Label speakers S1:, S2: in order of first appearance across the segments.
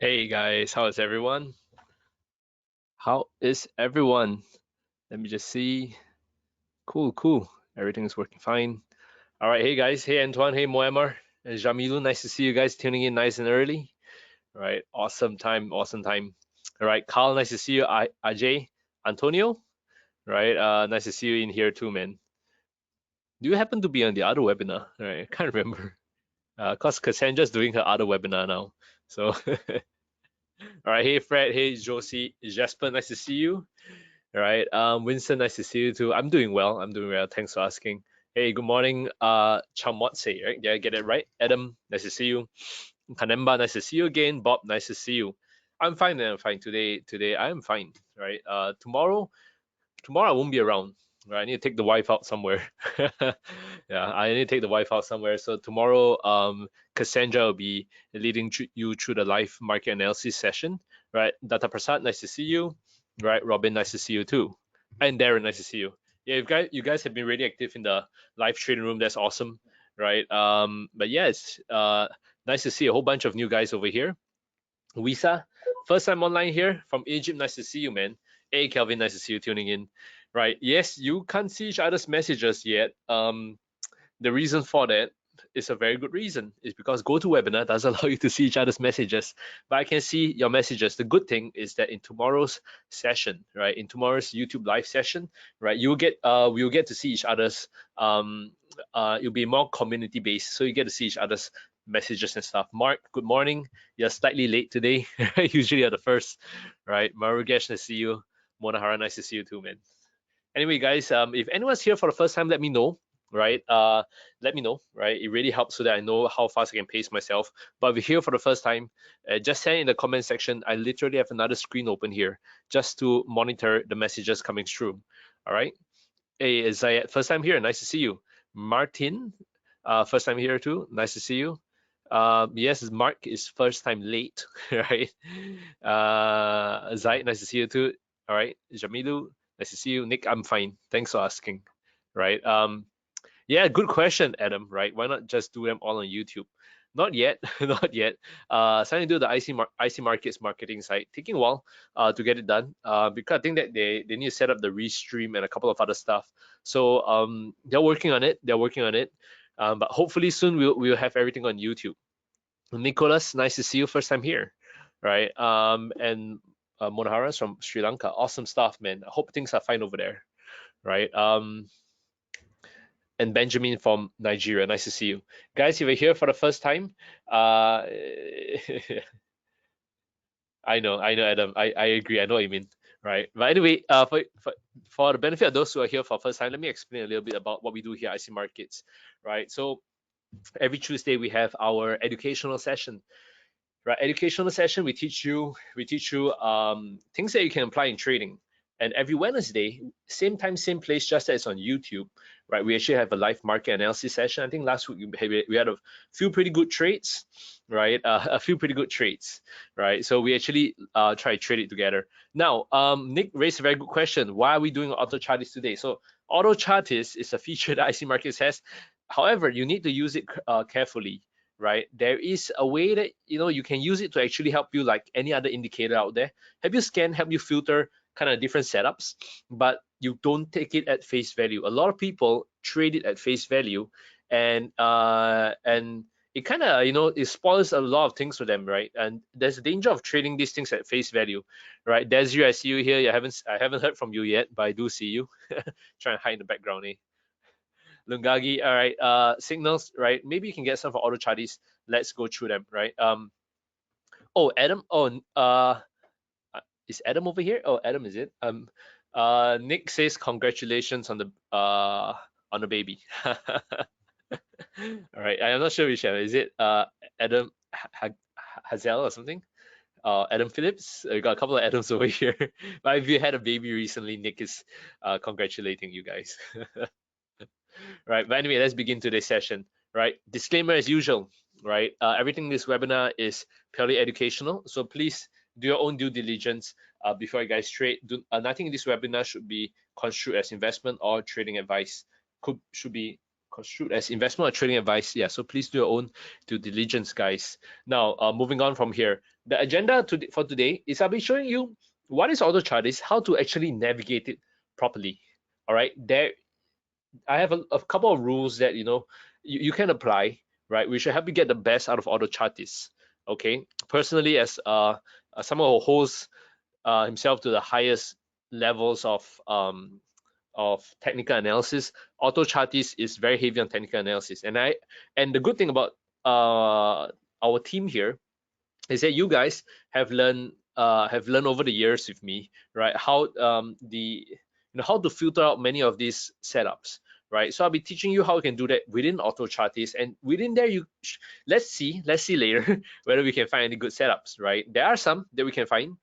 S1: Hey guys, how is everyone? How is everyone? Let me just see. Cool, cool. Everything's working fine. All right, hey guys. Hey Antoine. Hey Moemar. Jamilu. Nice to see you guys tuning in nice and early. All right, awesome time, awesome time. All right, Carl. Nice to see you. Ajay, Antonio. Right, nice to see you in here too, man. Do you happen to be on the other webinar? All right, I can't remember. Cause Cassandra's doing her other webinar now. So, all right. Hey Fred. Hey Josie. Jasper. Nice to see you. All right. Winston, nice to see you too. I'm doing well. I'm doing well. Thanks for asking. Hey, good morning. Chamotse, right? Did I get it right? Adam, nice to see you. Kanemba, nice to see you again. Bob, nice to see you. I'm fine, man. I'm fine. Today I'm fine. Right. Tomorrow I won't be around. Right. I need to take the wife out somewhere. Yeah, I need to take the wife out somewhere. So tomorrow, Cassandra will be leading you through the live market analysis session. Right. Data Prasad, nice to see you. Right. Robin, nice to see you too. And Darren, nice to see you. Yeah, you guys have been really active in the live trading room. That's awesome. Right. But yes, nice to see a whole bunch of new guys over here. Wisa, first time online here from Egypt. Nice to see you, man. Hey, Kelvin, nice to see you tuning in. Right. Yes, you can't see each other's messages yet. The reason for that is a very good reason. It's because GoToWebinar does allow you to see each other's messages, but I can see your messages. The good thing is that in tomorrow's session, right, in tomorrow's YouTube live session, right, we'll get to see each other's. It'll be more community based, so you get to see each other's messages and stuff. Mark, good morning. You're slightly late today. Usually you're the first, right? Marugesh, nice to see you. Monahara, nice to see you too, man. Anyway, guys, if anyone's here for the first time, let me know, right? Let me know, right? It really helps so that I know how fast I can pace myself. But if you're here for the first time, just send in the comment section. I literally have another screen open here just to monitor the messages coming through. All right. Hey, Zayed, first time here. Nice to see you. Martin, first time here too. Nice to see you. Yes, Mark is first time late, right? Zayed, nice to see you too. All right. Jamilu, nice to see you. Nick, I'm fine. Thanks for asking. Right. Yeah, good question, Adam. Right? Why not just do them all on YouTube? Not yet, not yet. Starting to do the IC Markets marketing site, taking a while to get it done. Because I think that they need to set up the restream and a couple of other stuff. So they're working on it. They're working on it. But hopefully soon we'll have everything on YouTube. Nicholas, nice to see you. First time here, right? And Monaharas from Sri Lanka. Awesome stuff, man. I hope things are fine over there, right? And Benjamin from Nigeria. Nice to see you. Guys, if you're here for the first time, I know, Adam. I agree. I know what you mean. Right. But anyway, for the benefit of those who are here for the first time, let me explain a little bit about what we do here at IC Markets. Right. So every Tuesday we have our educational session. Right, educational session, we teach you things that you can apply in trading. And every Wednesday, same time, same place, just as on YouTube, right? We actually have a live market analysis session. I think last week we had a few pretty good trades, right? A few pretty good trades, right? So we actually try to trade it together. Now, Nick raised a very good question. Why are we doing AutoChartist today? So AutoChartist is a feature that IC Markets has. However, you need to use it carefully, right? There is a way that you can use it to actually help you like any other indicator out there. Help you scan, help you filter kind of different setups, but you don't take it at face value. A lot of people trade it at face value, and it kind of it spoils a lot of things for them, right? And there's a danger of trading these things at face value, right? Desiree, I see you here. I haven't heard from you yet, but I do see you. Trying to hide in the background, eh? Lungagi, all right. Signals, right? Maybe you can get some for auto charties. Let's go through them, right? Oh, Adam. Oh, is Adam over here? Oh, Adam, is it? Nick says congratulations on the baby. All right. I'm not sure which Adam. Is it Adam Hazel or something? Adam Phillips. We got a couple of Adams over here. But if you had a baby recently, Nick is congratulating you guys. Right, but anyway, let's begin today's session. Right, disclaimer as usual. Right, everything in this webinar is purely educational, so please do your own due diligence before you guys trade. Nothing in this webinar should be construed as investment or trading advice. Should be construed as investment or trading advice. Yeah, so please do your own due diligence, guys. Now, moving on from here, the agenda for today is I'll be showing you what is AutoChartist, how to actually navigate it properly. All right, I have a couple of rules that you can apply, right? We should help you get the best out of AutoChartist. Okay, personally, as someone who holds himself to the highest levels of technical analysis, AutoChartist is very heavy on technical analysis. And the good thing about our team here is that you guys have learned over the years with me, right? How how to filter out many of these setups, right? So I'll be teaching you how you can do that within AutoChartist, and within there let's see later whether we can find any good setups, right? There are some that we can find,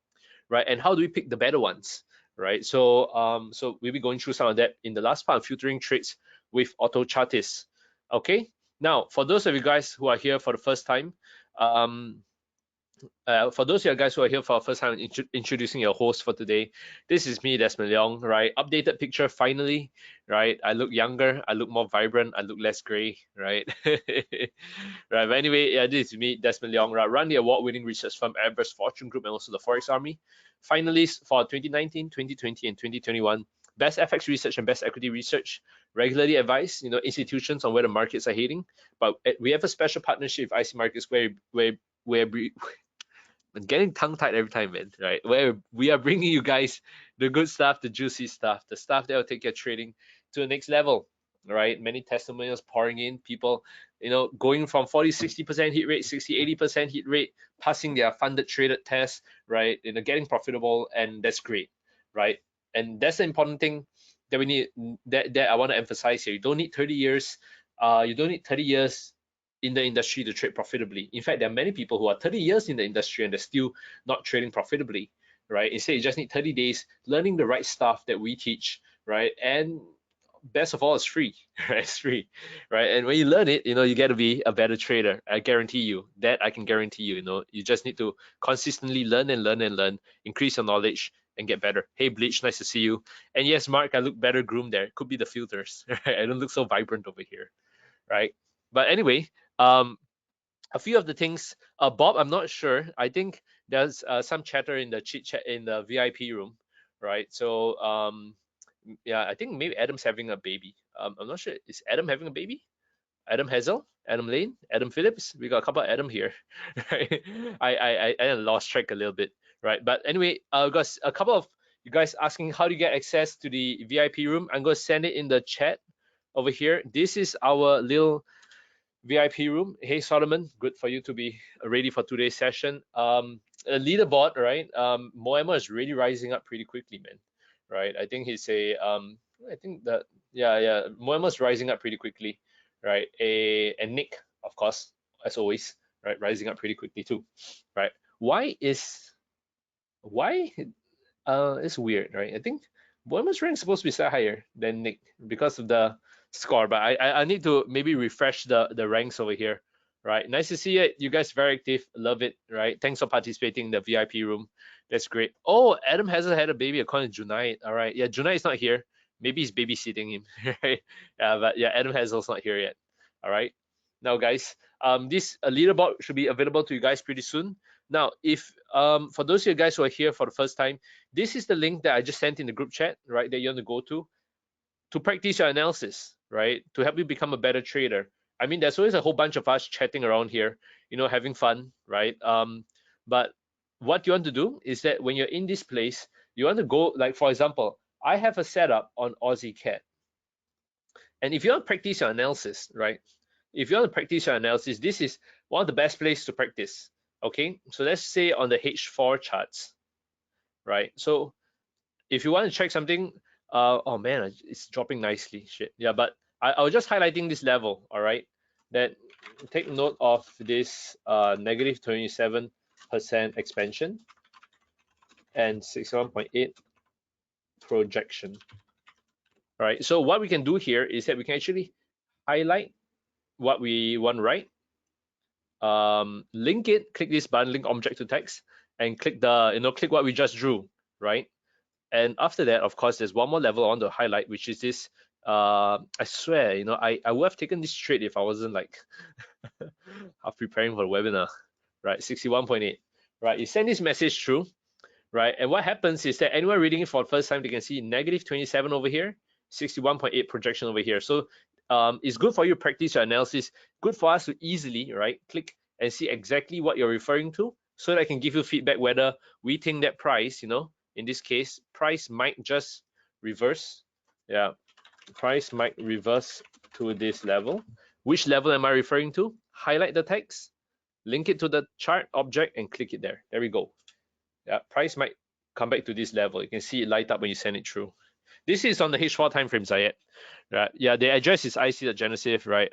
S1: right? And how do we pick the better ones, right? So we'll be going through some of that in the last part of filtering trades with AutoChartist. Okay. Now, for those of you guys who are here for the first time, for those of you guys who are here for our first time, introducing your host for today, this is me, Desmond Leong, right? Updated picture finally, right? I look younger, I look more vibrant, I look less gray, right? Right, but anyway, yeah, this is me, Desmond Leong, right? Run the award-winning research firm Everest Fortune Group and also the Forex Army. Finalists for 2019, 2020, and 2021. Best FX research and best equity research. Regularly advise, institutions on where the markets are heading. But we have a special partnership with IC Markets where I'm getting tongue-tied every time, man, right? Where we are bringing you guys the good stuff, the juicy stuff, the stuff that will take your trading to the next level, right? Many testimonials pouring in, people, going from 40, 60% hit rate, 60, 80% hit rate, passing their funded traded test, right? Getting profitable, and that's great, right? And that's the important thing that we need, that I want to emphasize here. You don't need 30 years. You don't need 30 years in the industry to trade profitably. In fact, there are many people who are 30 years in the industry and they're still not trading profitably, right? Instead, you just need 30 days learning the right stuff that we teach, right? And best of all, it's free, right? It's free, right? And when you learn it, you get to be a better trader. I guarantee you that. I can guarantee you. You just need to consistently learn and learn and learn, increase your knowledge, and get better. Hey, Bleach, nice to see you. And yes, Mark, I look better groomed there. Could be the filters, right? I don't look so vibrant over here, right? But anyway, a few of the things, Bob, I'm not sure. I think there's some chatter in the chit chat in the VIP room, right? So yeah, I think maybe Adam's having a baby. I'm not sure. Is Adam having a baby? Adam Hazel, Adam Lane, Adam Phillips. We got a couple of Adam here, right? I lost track a little bit, right? But anyway, I've got a couple of you guys asking how do you get access to the VIP room. I'm gonna send it in the chat over here. This is our little VIP room. Hey Solomon, good for you to be ready for today's session. A leaderboard, right? Moema is really rising up pretty quickly, man. Right? I think he's I think that yeah, Moema's rising up pretty quickly, right? And Nick, of course, as always, right, rising up pretty quickly too, right? Why it's weird, right? I think Moema's rank is supposed to be set higher than Nick because of the score, but I need to maybe refresh the ranks over here, right? Nice to see it. You guys very active. Love it, right? Thanks for participating in the VIP room. That's great. Oh, Adam hasn't had a baby according to Junaid. All right, yeah, Junaid is not here. Maybe he's babysitting him, right? Yeah, but yeah, Adam Hazel's not here yet. All right. Now, guys, this leaderboard should be available to you guys pretty soon. Now, if for those of you guys who are here for the first time, this is the link that I just sent in the group chat, right? That you want to go to practice your analysis, right? To help you become a better trader. I mean, there's always a whole bunch of us chatting around here, having fun, right? But what you want to do is that when you're in this place, you want to go, like, for example, I have a setup on Aussie Cat. And if you want to practice your analysis, right? If you want to practice your analysis, this is one of the best places to practice, okay? So let's say on the H4 charts, right? So if you want to check something, oh man, it's dropping nicely, shit. Yeah, but I was just highlighting this level, all right? That take note of this negative 27% expansion and 61.8 projection. All right, so what we can do here is that we can actually highlight what we want to write, link it, click this button, link object to text, and click click what we just drew, right? And after that, of course, there's one more level I want to highlight, which is this I swear, I would have taken this trade if I wasn't like half preparing for the webinar, right? 61.8, right? You send this message through, right? And what happens is that anyone reading it for the first time, they can see negative 27 over here, 61.8 projection over here. So it's good for you to practice your analysis, good for us to easily, right, click and see exactly what you're referring to so that I can give you feedback whether we think that price, in this case, price might just reverse. Yeah, price might reverse to this level. Which level am I referring to? Highlight the text, link it to the chart object and click it there. There we go. Yeah, price might come back to this level. You can see it light up when you send it through. This is on the H4 time frame, Zayed. Right. Yeah, the address is IC.Genesis, right?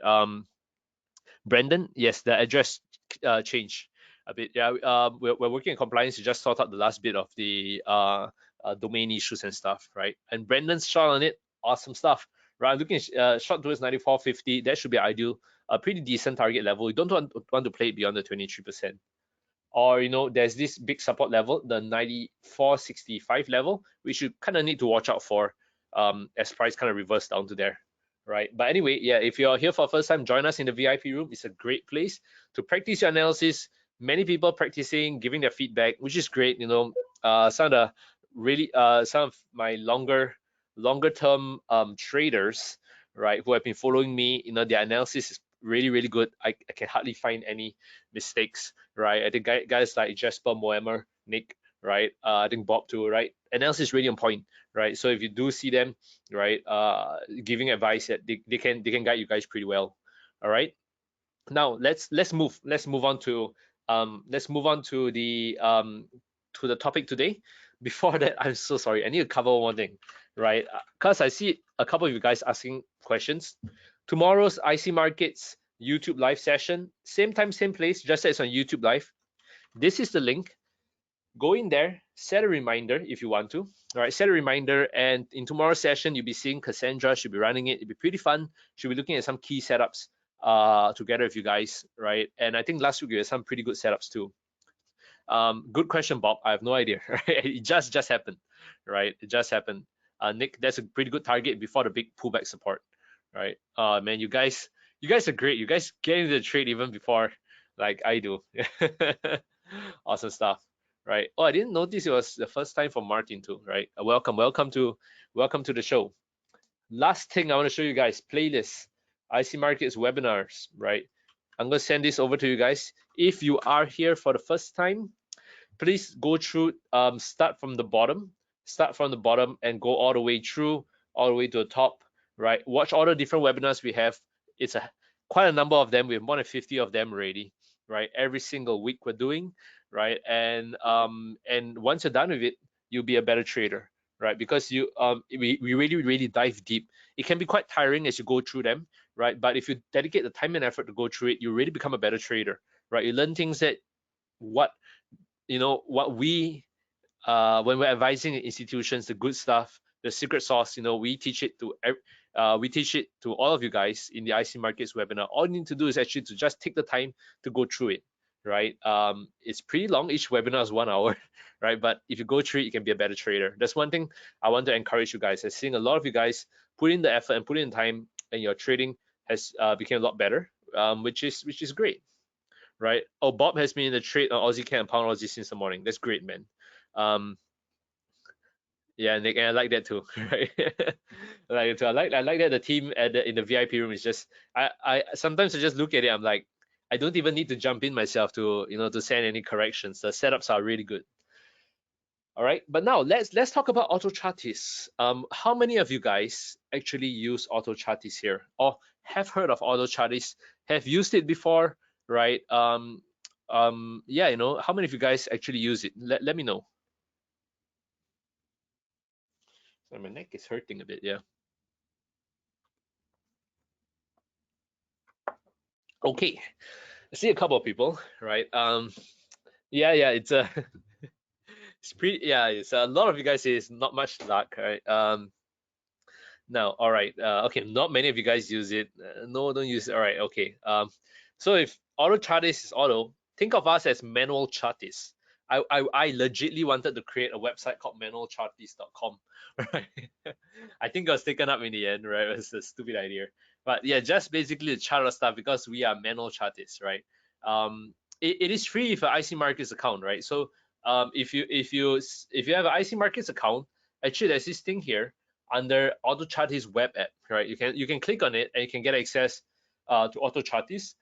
S1: Brandon, yes, the address changed a bit. Yeah, we're working in compliance to just sort out the last bit of the domain issues and stuff, right? And Brandon's shot on it, awesome stuff, right? I'm looking at shot towards 94.50. That should be ideal, a pretty decent target level. You don't want to play it beyond the 23%. Or there's this big support level, the 94.65 level, which you kind of need to watch out for as price kind of reverse down to there, right? But anyway, yeah, if you're here for the first time, join us in the VIP room. It's a great place to practice your analysis. Many people practicing, giving their feedback, which is great. Some of my longer term traders, right, who have been following me, their analysis is really, really good. I can hardly find any mistakes, right? I think guys like Jasper, Moemer, Nick, right? I think Bob too, right? Analysis is really on point, right? So if you do see them, right, giving advice, that they can guide you guys pretty well. All right. Now let's move on to the topic today. Before that, I'm so sorry. I need to cover one thing, right? Because I see a couple of you guys asking questions. Tomorrow's IC Markets YouTube live session, same time, same place, just as on YouTube live. This is the link. Go in there, set a reminder if you want to. All right, set a reminder, and in tomorrow's session, you'll be seeing Cassandra. She'll be running it. It'll be pretty fun. She'll be looking at some key setups together with you guys, right? And I think last week we had some pretty good setups too. Good question, Bob. I have no idea. Right? It just happened, right? It just happened. Nick, that's a pretty good target before the big pullback support, right? Man, you guys are great. You guys get into the trade even before like I do. Awesome stuff, right? Oh, I didn't notice it was the first time for Martin too, right? Welcome to the show. Last thing I want to show you guys, playlist, IC Markets webinars, right? I'm gonna send this over to you guys. If you are here for the first time, please go through, start from the bottom and go all the way through, all the way to the top, right? Watch all the different webinars we have. It's quite a number of them. We have more than 50 of them already, right? Every single week we're doing, right? And once you're done with it, you'll be a better trader, right? Because we really dive deep. It can be quite tiring as you go through them, right? But if you dedicate the time and effort to go through it, you really become a better trader, right? You learn things that what we when we're advising institutions, the good stuff, the secret sauce, we teach it to all of you guys in the IC Markets webinar. All you need to do is actually to just take the time to go through it, right? It's pretty long. Each webinar is 1 hour, right? But if you go through it, you can be a better trader. That's one thing I want to encourage you guys. I've seen a lot of you guys put in the effort and put in time, and your trading has become a lot better, which is great, right? Oh, Bob has been in the trade on Aussie Can and Pound Aussie since the morning. That's great, man. Yeah, Nick, and I like that too, right? I like it too. I like that the team in the VIP room is just I sometimes I just look at it, I'm like, I don't even need to jump in myself to to send any corrections. The setups are really good. All right, but now let's talk about AutoChartist. How many of you guys actually use AutoChartist here, or have heard of AutoChartist, have used it before, right? Yeah, how many of you guys actually use it? Let me know. So my neck is hurting a bit, yeah. Okay, I see a couple of people, right? Yeah, it's a it's pretty, yeah, it's a lot of you guys is not much luck, right? Now, all right, okay, not many of you guys use it. No, don't use it. All right, okay. So if auto chartist is auto, think of us as manual chartists. I legitly wanted to create a website called manualchartist.com, right? I think it was taken up in the end, right? It was a stupid idea. But yeah, just basically the chart of stuff because we are manual chartists, right? It is free if an IC Markets account, right? So if you have an IC Markets account, actually there's this thing here under AutoChartist web app, right? You can click on it and you can get access to AutoChartist.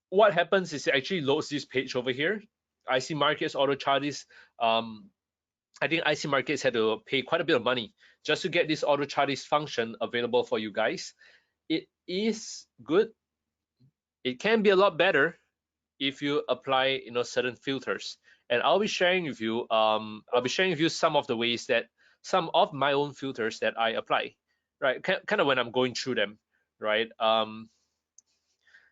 S1: What happens is it actually loads this page over here. IC Markets, AutoChartist. I think IC Markets had to pay quite a bit of money just to get this AutoChartist function available for you guys. It is good. It can be a lot better if you apply, certain filters. And I'll be sharing with you. Some of the ways that some of my own filters that I apply, right? Kind of when I'm going through them, right?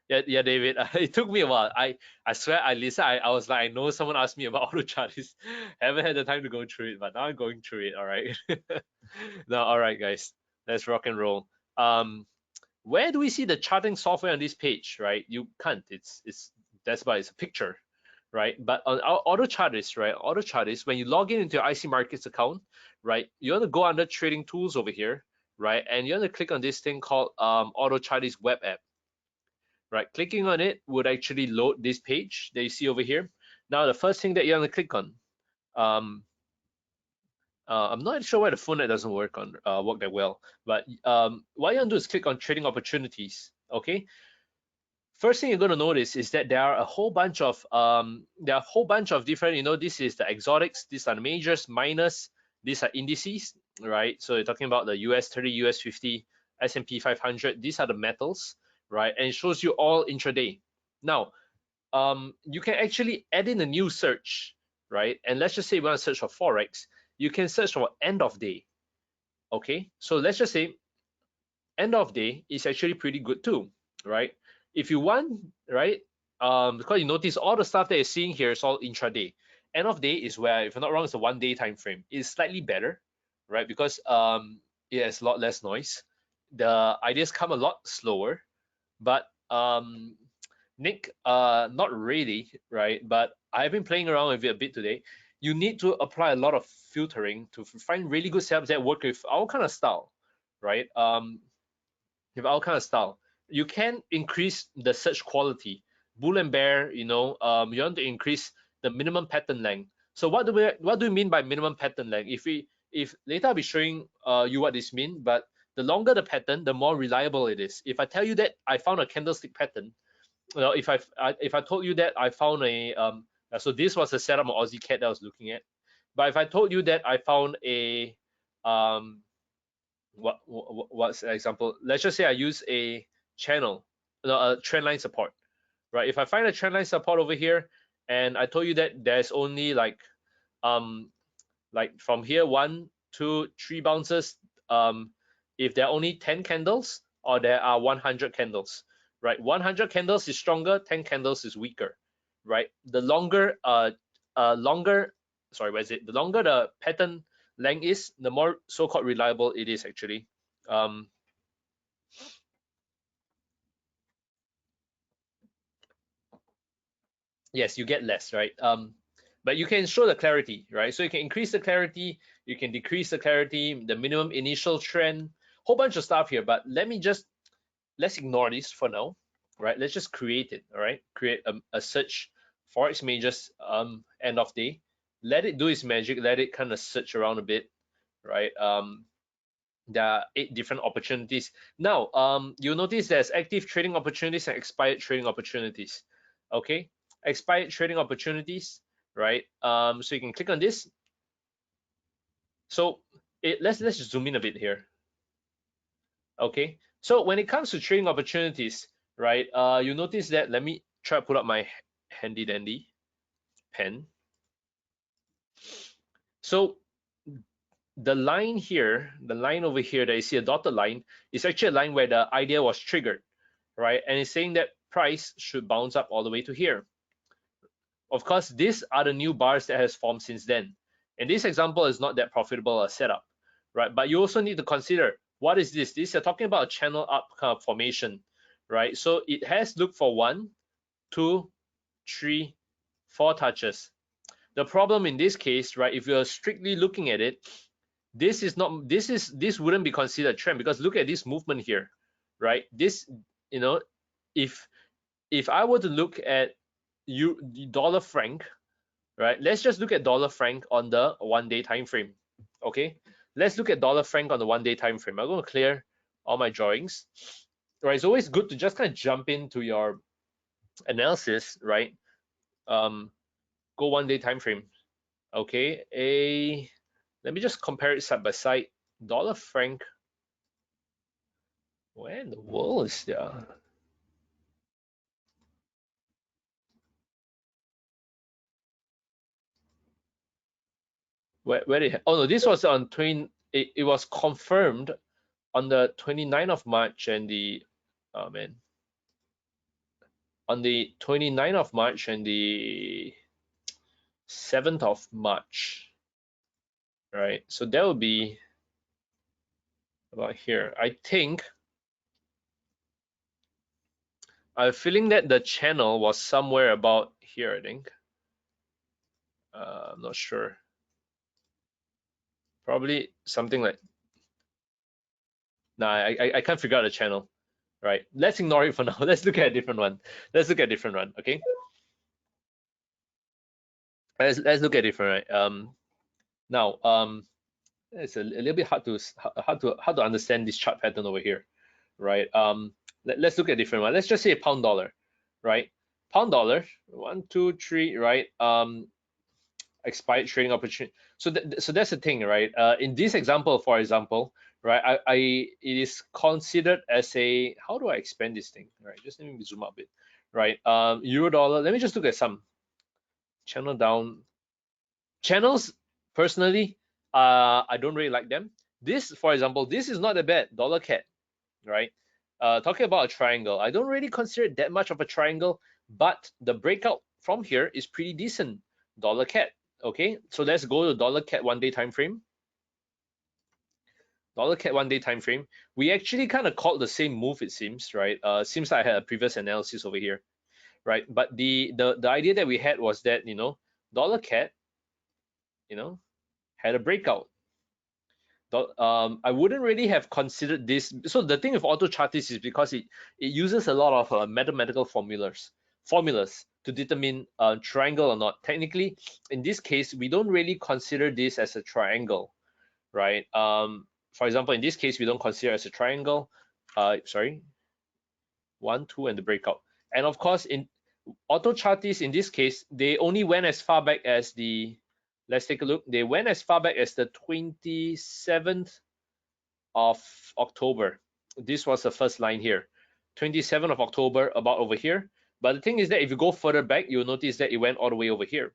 S1: Yeah, David. It took me a while. I swear, Lisa, I was like, I know someone asked me about AutoChartist. Haven't had the time to go through it, but now I'm going through it. All right. Now, all right, guys, let's rock and roll. Where do we see the charting software on this page? Right, you can't. That's why it's a picture, right? But on our AutoChartist, right? AutoChartist, when you log into your IC Markets account, right, you want to go under Trading Tools over here, right, and you want to click on this thing called AutoChartist web app. Right, clicking on it would actually load this page that you see over here. Now, the first thing that you want to click on, I'm not sure why the phone that doesn't work that well, but what you want to do is click on Trading Opportunities. Okay. First thing you're going to notice is that there are a whole bunch of different. This is the exotics. These are the majors, minors. These are indices, right? So you're talking about the US 30, US 50, S&P 500. These are the metals, right? And it shows you all intraday. Now, you can actually add in a new search, right? And let's just say we want to search for Forex. You can search for end of day. Okay, so let's just say end of day is actually pretty good too, right? If you want, right? Because you notice all the stuff that you're seeing here is all intraday. End of day is where, if I'm not wrong, it's a 1 day time frame. It's slightly better, right? Because it has a lot less noise. The ideas come a lot slower, but Nick, not really, right? But I've been playing around with it a bit today. You need to apply a lot of filtering to find really good setups that work with our kind of style, right? With our kind of style, you can increase the search quality. Bull and bear, you want to increase the minimum pattern length. So what do we mean by minimum pattern length? If later I'll be showing you what this means, but the longer the pattern, the more reliable it is. If I tell you that I found a candlestick pattern, if I told you that I found a so this was a setup of Aussie cat that I was looking at, but if I told you that I found a what's the example? Let's just say I use a channel, a trend line support, right? If I find a trend line support over here, and I told you that there's only like from here 1, 2, 3 bounces, if there are only 10 candles or there are 100 candles, right? 100 candles is stronger, 10 candles is weaker, right? The longer the longer the pattern length is, the more so-called reliable it is actually. Yes, you get less, right? But you can show the clarity, right? So you can increase the clarity, you can decrease the clarity, the minimum initial trend, whole bunch of stuff here. But let's ignore this for now, right? Let's just create it, all right? Create a search Forex majors end of day. Let it do its magic. Let it kind of search around a bit, right? There are 8 different opportunities. Now, you'll notice there's active trading opportunities and expired trading opportunities. Okay, expired trading opportunities, right? So you can click on this. So let's just zoom in a bit here. Okay, so when it comes to trading opportunities, right? You notice that. Let me try to pull up my handy dandy pen. So the line here, the line over here that you see a dotted line, is actually a line where the idea was triggered, right? And it's saying that price should bounce up all the way to here. Of course, these are the new bars that has formed since then. And this example is not that profitable a setup, right? But you also need to consider, what is this? This, you're talking about a channel up kind of formation, right? So it has looked for 1, 2, 3, 4 touches. The problem in this case, right, if you're strictly looking at it, this wouldn't be considered a trend, because look at this movement here, right? This, you know, if I were to look at dollar franc, right? Let's just look at dollar franc on the 1-day time frame. Okay, let's look at dollar franc on the 1-day time frame. I'm going to clear all my drawings. Right, it's always good to just kind of jump into your analysis, right? Go 1-day time frame. Okay, let me just compare it side by side. Dollar franc. Where in the world is there? Where did oh no, this was on 20. It was confirmed on the 29th of March and the oh man, on the 29th of March and the 7th of March, right? So that would be about here. I think I'm feeling that the channel was somewhere about here, I think. I'm not sure. Probably something like, nah, I can't figure out the channel. Right. Let's ignore it for now. Let's look at a different one. Let's look at a different one. Okay. Let's look at it right. Now it's a little bit hard to understand this chart pattern over here, right? Let's look at a different one. Let's just say pound dollar, right? Pound dollar, 1, 2, 3, right? Expired trading opportunity. So that's the thing, right? In this example, for example, right, it is considered as a, how do I expand this thing, right? Just let me zoom out a bit, right? Euro dollar. Let me just look at some channel down. Channels, personally, I don't really like them. This, for example, this is not a bad dollar cat, right? Talking about a triangle, I don't really consider it that much of a triangle, but the breakout from here is pretty decent. Dollar cat. Okay, so let's go to dollar cat 1-day time frame. Dollar cat 1-day time frame. We actually kind of called the same move, it seems, right? Seems like I had a previous analysis over here, right? But the idea that we had was that, you know, dollar cat, you know, had a breakout. I wouldn't really have considered this. So the thing with AutoChartist is because it uses a lot of mathematical formulas to determine triangle or not. Technically, in this case, we don't really consider this as a triangle, right? For example, in this case, we don't consider it as a triangle. Sorry, 1, 2, and the breakout. And of course, in AutoChartist, in this case, they only went as far back as the, let's take a look. They went as far back as the 27th of October. This was the first line here. 27th of October, about over here. But the thing is that if you go further back, you'll notice that it went all the way over here,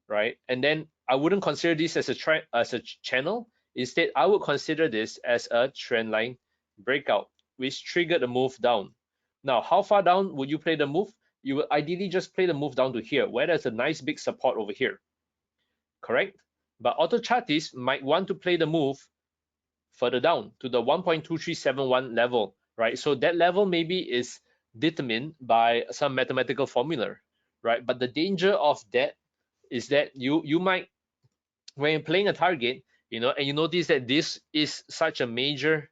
S1: right? And then I wouldn't consider this as a channel. Instead, I would consider this as a trend line breakout, which triggered the move down. Now, how far down would you play the move? You would ideally just play the move down to here, where there's a nice big support over here, correct? But AutoChartist might want to play the move further down to the 1.2371 level, right? So that level maybe is determined by some mathematical formula, right? But the danger of that is that you might, when you're playing a target, you know, and you notice that this is such a major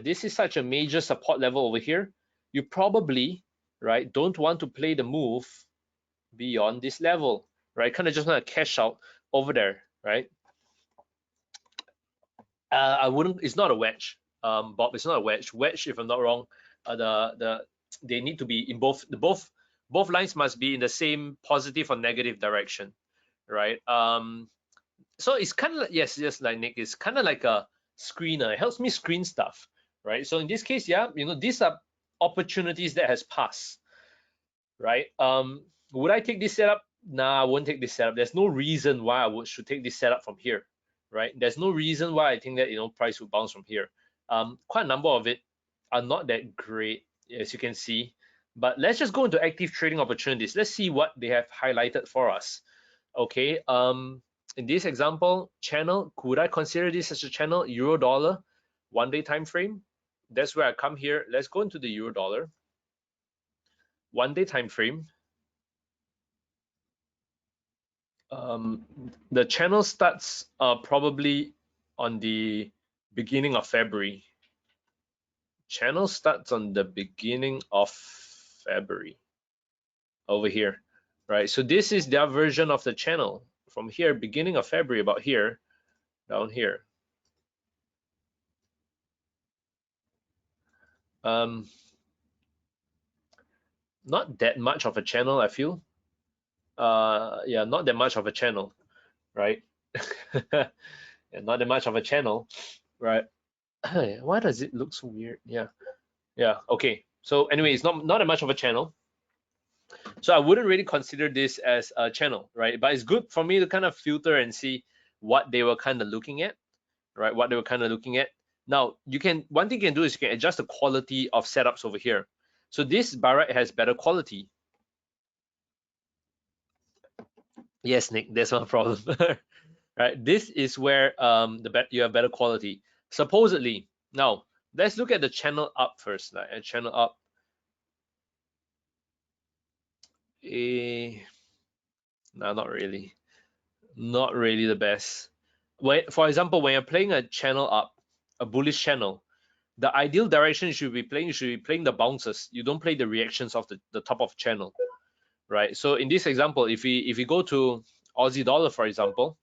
S1: this is such a major support level over here, you probably, right, don't want to play the move beyond this level, right? Kind of just want to cash out over there, right? I wouldn't. It's not a wedge, Bob. It's not a wedge. Wedge, if I'm not wrong, they need to be in both lines must be in the same positive or negative direction, right? So it's kind of like, yes, like Nick, it's kind of like a screener. It helps me screen stuff, right? So in this case, yeah, you know, these are opportunities that has passed, right? Would I take this setup? Nah, I won't take this setup. There's no reason why should take this setup from here, right? There's no reason why I think that, you know, price would bounce from here. Quite a number of it are not that great, as you can see. But let's just go into active trading opportunities. Let's see what they have highlighted for us. Okay. In this example, channel, could I consider this as a channel? Euro dollar, 1-day time frame. That's where I come here. Let's go into the euro dollar, 1-day time frame. The channel starts probably on the beginning of February. Channel starts on the beginning of February over here, right? So this is their version of the channel from here, beginning of February, about here, down here. Not that much of a channel, I feel. Yeah, not that much of a channel, right? Yeah, not that much of a channel, right? Why does it look so weird? Yeah, yeah. Okay. So anyway, it's not that much of a channel. So I wouldn't really consider this as a channel, right? But it's good for me to kind of filter and see what they were kind of looking at, right? What they were kind of looking at. Now, one thing you can do is you can adjust the quality of setups over here. So this Barrett has better quality. Yes, Nick, that's not a problem. Right? This is where you have better quality. Supposedly. Now, let's look at the channel up first. Like a channel up. No, not really. Not really the best. For example, when you're playing a channel up, a bullish channel, the ideal direction you should be playing the bounces. You don't play the reactions of the top of channel, right? So in this example, if we go to Aussie dollar, for example,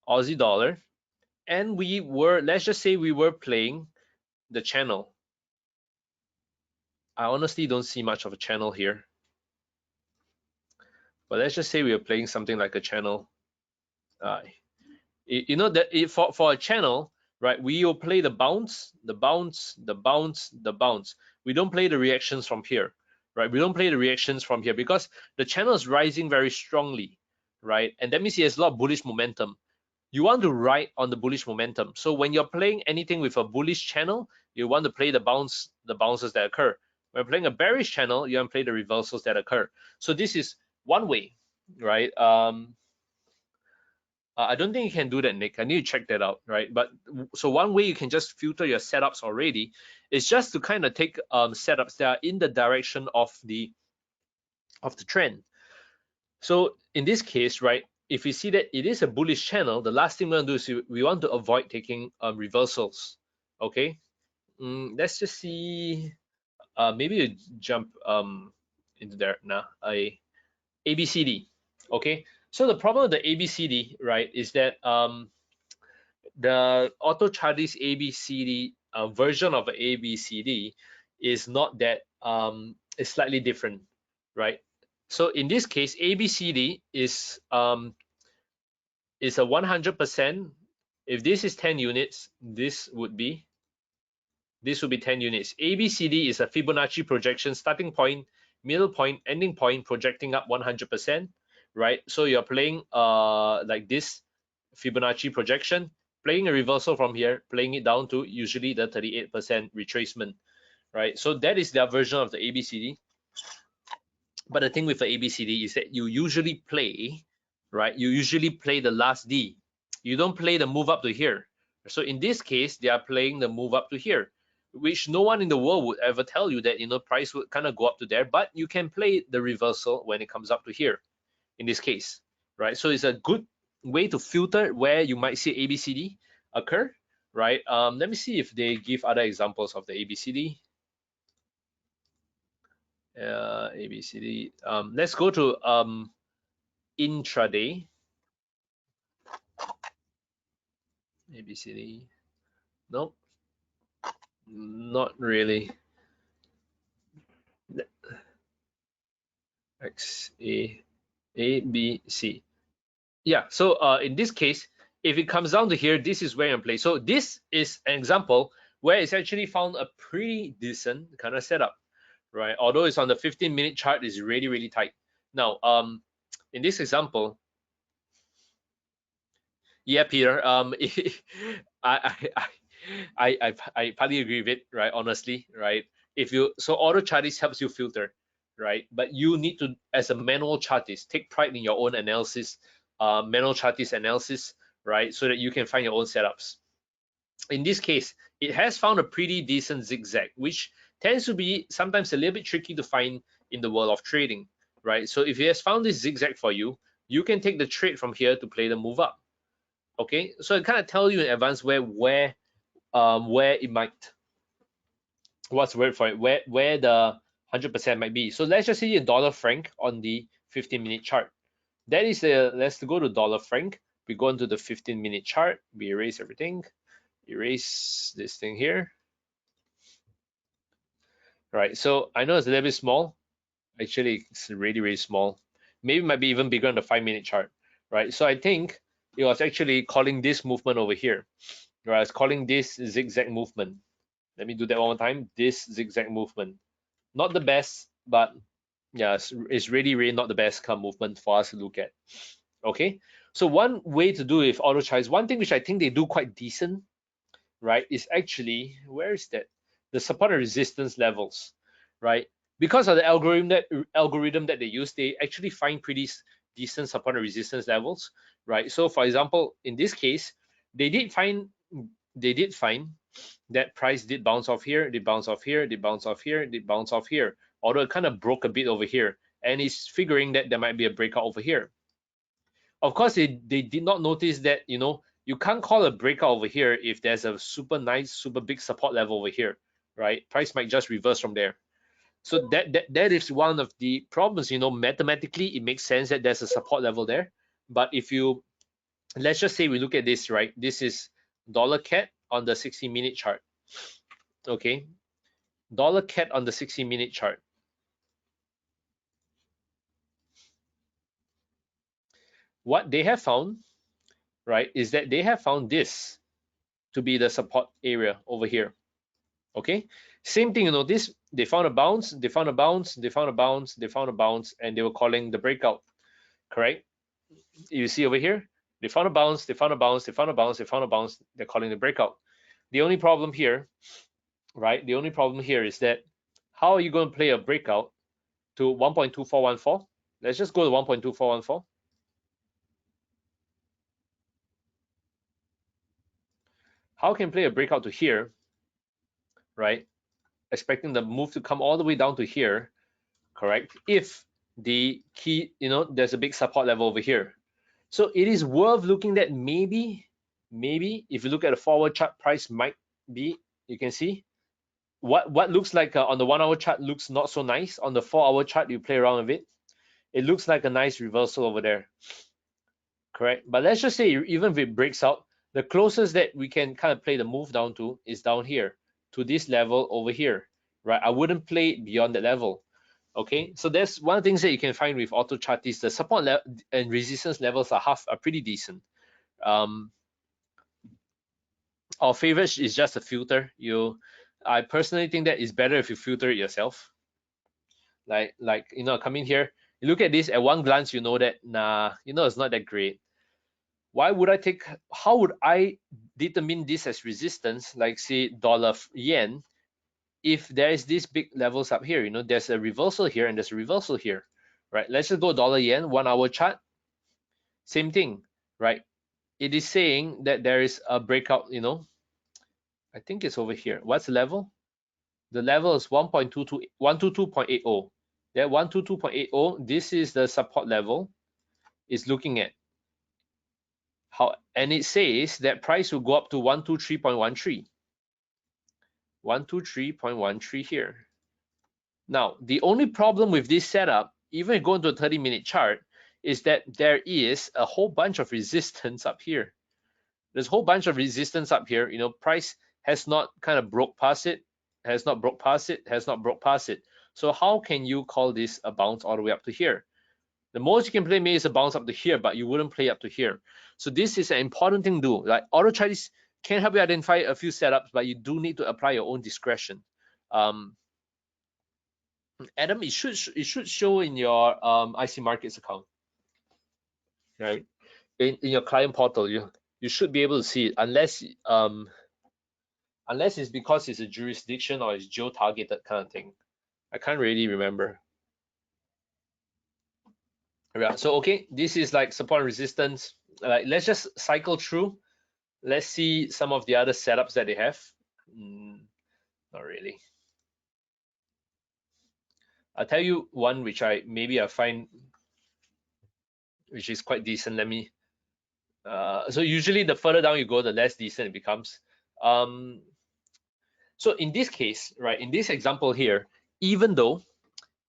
S1: Aussie dollar, and let's just say we were playing the channel. I honestly don't see much of a channel here, but let's just say we are playing something like a channel. You know that for a channel, right, we will play the bounce, the bounce, the bounce, the bounce. We don't play the reactions from here, right? We don't play the reactions from here because the channel is rising very strongly, right? And that means it has a lot of bullish momentum. You want to ride on the bullish momentum. So when you're playing anything with a bullish channel, you want to play the bounces that occur. When playing a bearish channel, you want to play the reversals that occur. So this is one way, right? I don't think you can do that, Nick. I need to check that out, right? But so one way you can just filter your setups already is just to kind of take setups that are in the direction of the trend. So in this case, right, if we see that it is a bullish channel, the last thing we want to do is we want to avoid taking reversals. Okay, let's just see. Maybe you jump into there now. ABCD. Okay, so the problem with the ABCD, right, is that the AutoChartist ABCD version of ABCD is not that it's slightly different, right? So in this case, ABCD is a 100%. If this is 10 units, this would be 10 units. ABCD is a Fibonacci projection, starting point, middle point, ending point, projecting up 100%, right? So you're playing like this Fibonacci projection, playing a reversal from here, playing it down to usually the 38% retracement, right? So that is their version of the ABCD. But the thing with the ABCD is that you usually play, right? You usually play the last D. You don't play the move up to here. So in this case, they are playing the move up to here, which no one in the world would ever tell you that, price would kind of go up to there, but you can play the reversal when it comes up to here in this case, right? So it's a good way to filter where you might see ABCD occur, right? Let me see if they give other examples of the ABCD. ABCD. Let's go to intraday. ABCD. Nope, not really. X A B C. Yeah. So in this case, if it comes down to here, this is where you play. So this is an example where it's actually found a pretty decent kind of setup, right? Although it's on the 15-minute chart, is really, really tight. Now, in this example, yeah, Peter, I, I, I partly agree with it, right? Honestly, right? So AutoChartist helps you filter, right? But you need to, as a manual chartist, take pride in your own analysis, manual chartist analysis, right? So that you can find your own setups. In this case, it has found a pretty decent zigzag, which tends to be sometimes a little bit tricky to find in the world of trading, right? So if he has found this zigzag for you, you can take the trade from here to play the move up. Okay, so it kind of tells you in advance where it might, what's the word for it, where the 100% might be. So let's just say a dollar franc on the 15-minute chart. That is let's go to dollar franc. We go into the 15-minute chart. We erase everything. Erase this thing here. Right. So I know it's a little bit small. Actually, it's really, really small. Maybe it might be even bigger on the 5-minute chart. Right. So I think it was actually calling this movement over here. Right. It's calling this zigzag movement. Let me do that one more time. This zigzag movement. Not the best, but yeah, it's really, really not the best kind of movement for us to look at. Okay. So one way to do it with AutoChartist, one thing which I think they do quite decent, right, is actually, where is that? The support and resistance levels, right? Because of the algorithm that they use, they actually find pretty decent support and resistance levels, right? So for example, in this case, they did find that price did bounce off here, did bounce off here, did bounce off here, did bounce off here, although it kind of broke a bit over here, and it's figuring that there might be a breakout over here. Of course, they did not notice that, you can't call a breakout over here if there's a super nice, super big support level over here, right? Price might just reverse from there. So that is one of the problems. Mathematically, it makes sense that there's a support level there. But if you, let's just say we look at this, right? This is dollar cat on the 60-minute chart. Okay, dollar cat on the 60-minute chart. What they have found, right, is that they have found this to be the support area over here. Okay, same thing, this, they found a bounce, they found a bounce, they found a bounce, they found a bounce, and they were calling the breakout, correct? You see over here, they found a bounce, they found a bounce, they found a bounce, they found a bounce, they're calling the breakout. The only problem here, right, the only problem here is that how are you going to play a breakout to 1.2414? Let's just go to 1.2414. How can you play a breakout to here, right, expecting the move to come all the way down to here, correct, if the key, there's a big support level over here? So it is worth looking at. Maybe if you look at a forward chart, price might be, you can see what looks like on the 1 hour chart looks not so nice. On the 4-hour chart, you play around with it, it looks like a nice reversal over there, correct? But let's just say even if it breaks out, the closest that we can kind of play the move down to is down here to this level over here, right? I wouldn't play it beyond the level. Okay, so that's one of the things that you can find with AutoChartist. The support and resistance levels are pretty decent. Our favorite is just a filter. I personally think that it's better if you filter it yourself. Like come in here, you look at this at one glance, you know that it's not that great. Why would I take? How would I determine this as resistance? Like say dollar yen, if there is these big levels up here, there's a reversal here and there's a reversal here, right? Let's just go dollar yen 1 hour chart. Same thing, right? It is saying that there is a breakout. I think it's over here. What's the level? The level is 122.80. That 122.80, this is the support level it's looking at. And it says that price will go up to 123.13. 123.13 here. Now, the only problem with this setup, even if you go into a 30-minute chart, is that there is a whole bunch of resistance up here. There's a whole bunch of resistance up here. Price has not kind of broke past it, has not broke past it, has not broke past it. So how can you call this a bounce all the way up to here? The most you can play maybe is a bounce up to here, but you wouldn't play up to here. So this is an important thing to do. Like AutoChartist can help you identify a few setups, but you do need to apply your own discretion. Adam, it should show in your IC Markets account, right? In your client portal, you should be able to see it, unless it's because it's a jurisdiction or it's geo-targeted kind of thing. I can't really remember. Yeah, so okay, this is like support and resistance. Like, let's just cycle through. Let's see some of the other setups that they have. Not really. I'll tell you one which I find which is quite decent. Let me. So usually the further down you go, the less decent it becomes. So in this case, right, in this example here, even though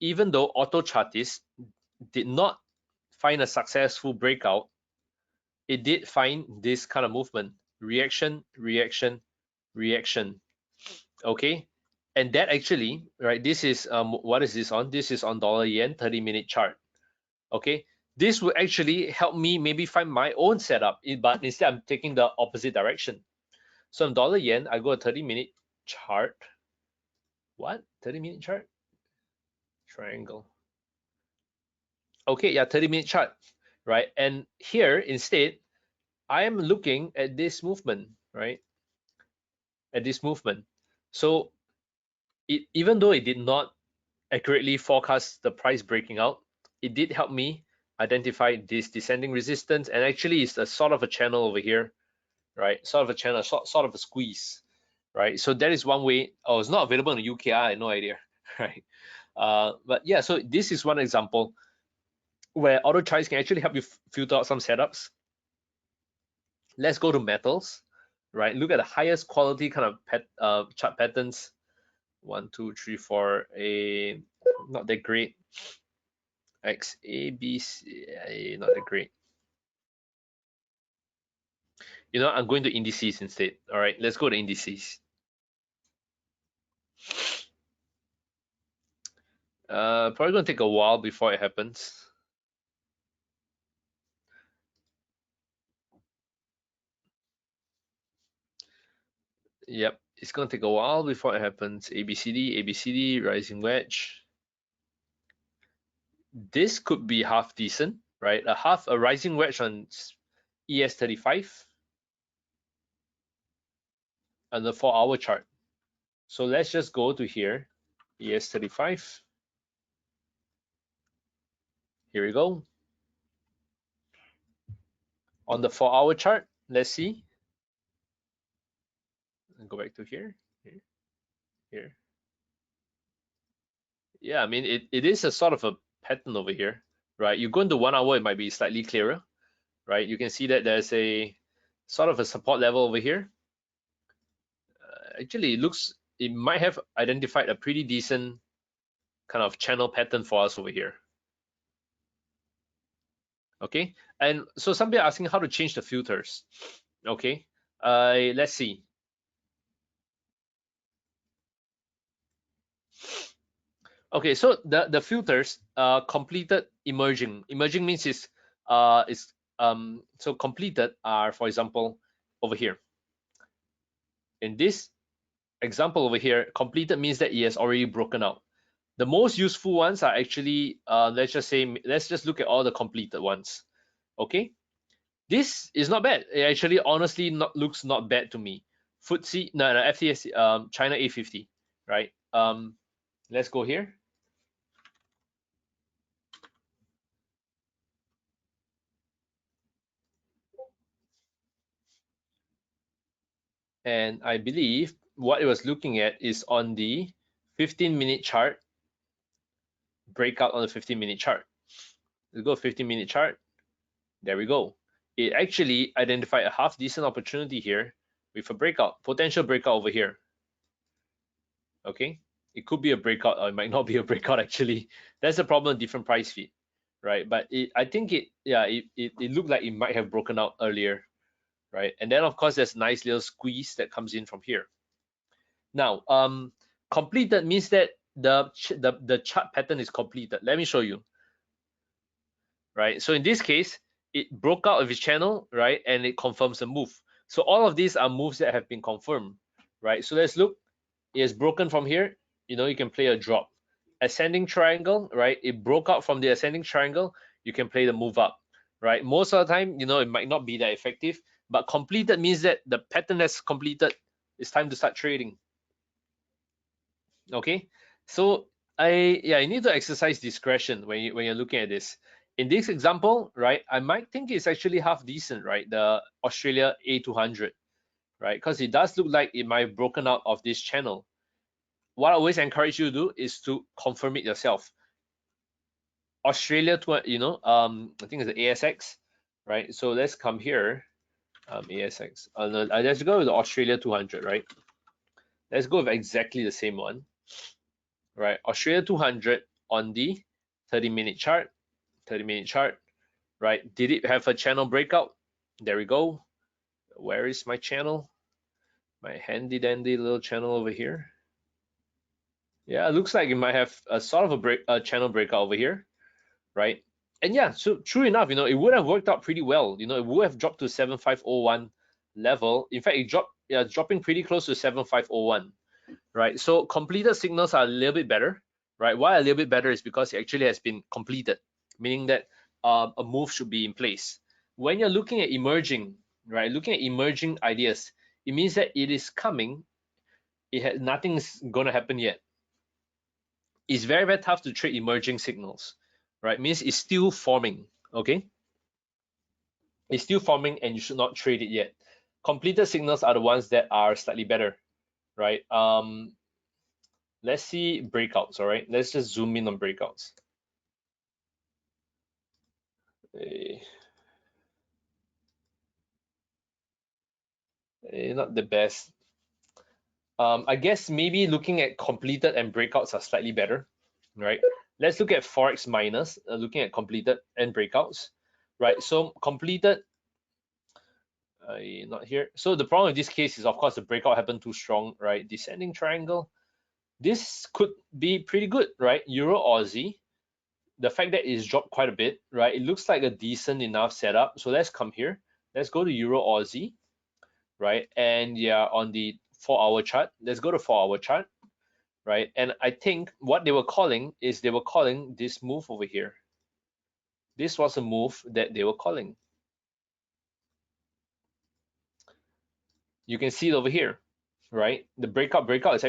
S1: AutoChartist did not find a successful breakout, it did find this kind of movement, reaction, reaction, reaction. Okay, and that actually, right, this is what is this on? This is on dollar yen 30-minute chart. Okay, this will actually help me maybe find my own setup, but instead I'm taking the opposite direction. So on dollar yen, I go a 30-minute chart. What? 30-minute chart? Triangle. Okay, yeah, 30-minute chart, right? And here instead, I am looking at this movement, right? At this movement. So even though it did not accurately forecast the price breaking out, it did help me identify this descending resistance, and actually it's a sort of a channel over here, right? Sort of a channel, sort of a squeeze, right? So that is one way. Oh, it's not available in the UK. I had no idea, right? But yeah, so this is one example where AutoChartist can actually help you filter out some setups. Let's go to metals, right? Look at the highest quality kind of chart patterns. 1, 2, 3, 4. Not that great. X, A, B, C, not that great. You know, I'm going to indices instead. All right, let's go to indices. Probably gonna take a while before it happens. Yep, it's gonna take a while before it happens. ABCD, ABCD, rising wedge. This could be half decent, right? A rising wedge on ES35 on the 4-hour chart. So let's just go to here, ES35. Here we go. On the 4-hour chart, let's see. Go back to here, here. Yeah, I mean, it is a sort of a pattern over here, right? You go into 1 hour, it might be slightly clearer, right? You can see that there's a sort of a support level over here. Actually, it might have identified a pretty decent kind of channel pattern for us over here. Okay, and so some people are asking how to change the filters. Okay, let's see. Okay, so the filters completed emerging. Emerging means so completed are, for example, over here. In this example over here, completed means that it has already broken out. The most useful ones are actually let's just look at all the completed ones. Okay, this is not bad. It actually honestly looks not bad to me. FTSE, no, FTSE, China A50, right? Let's go here. And I believe what it was looking at is on the 15-minute chart, breakout on the 15-minute chart. Let's go 15-minute chart. There we go. It actually identified a half decent opportunity here with a breakout, potential breakout over here. Okay, it could be a breakout or it might not be a breakout actually. That's the problem, different price feed, right? But I think it looked like it might have broken out earlier, right? And then of course there's a nice little squeeze that comes in from here. Now, completed means that the chart pattern is completed. Let me show you, right? So in this case, it broke out of its channel, right? And it confirms a move. So all of these are moves that have been confirmed, right? So let's look. It has broken from here. You know, you can play a drop. Ascending triangle, right? It broke out from the ascending triangle. You can play the move up, right? Most of the time, you know, it might not be that effective, but completed means that the pattern has completed. It's time to start trading. Okay, so you need to exercise discretion when you're looking at this. In this example, right, I might think it's actually half decent, right? The Australia A200, right? Because it does look like it might have broken out of this channel. What I always encourage you to do is to confirm it yourself. Australia, I think it's the ASX, right? So let's come here, ASX. Let's go with the Australia 200, right? Let's go with exactly the same one, right? Australia 200 on the 30-minute chart, 30-minute chart, right? Did it have a channel breakout? There we go. Where is my channel? My handy dandy little channel over here. Yeah, it looks like it might have a sort of a channel breakout over here, right? And yeah, so true enough, it would have worked out pretty well. It would have dropped to 7501 level. In fact, it dropped, yeah, dropping pretty close to 7501, right? So completed signals are a little bit better, right? Why a little bit better is because it actually has been completed, meaning that a move should be in place. When you're looking at emerging, right, looking at emerging ideas, it means that it is coming. Nothing's gonna happen yet. It's very, very tough to trade emerging signals, right? Means it's still forming, okay? It's still forming and you should not trade it yet. Completed signals are the ones that are slightly better, right? Let's see breakouts, all right? Let's just zoom in on breakouts. Not the best. I guess maybe looking at completed and breakouts are slightly better, right? Let's look at Forex miners, looking at completed and breakouts, right? So completed, not here. So the problem with this case is, of course, the breakout happened too strong, right? Descending triangle. This could be pretty good, right? Euro Aussie. The fact that it's dropped quite a bit, right? It looks like a decent enough setup. So let's come here. Let's go to Euro Aussie, right? And yeah, on the 4-hour chart, let's go to 4-hour chart, right? And I think what they were calling this move over here. This was a move that they were calling. You can see it over here, right? The breakout is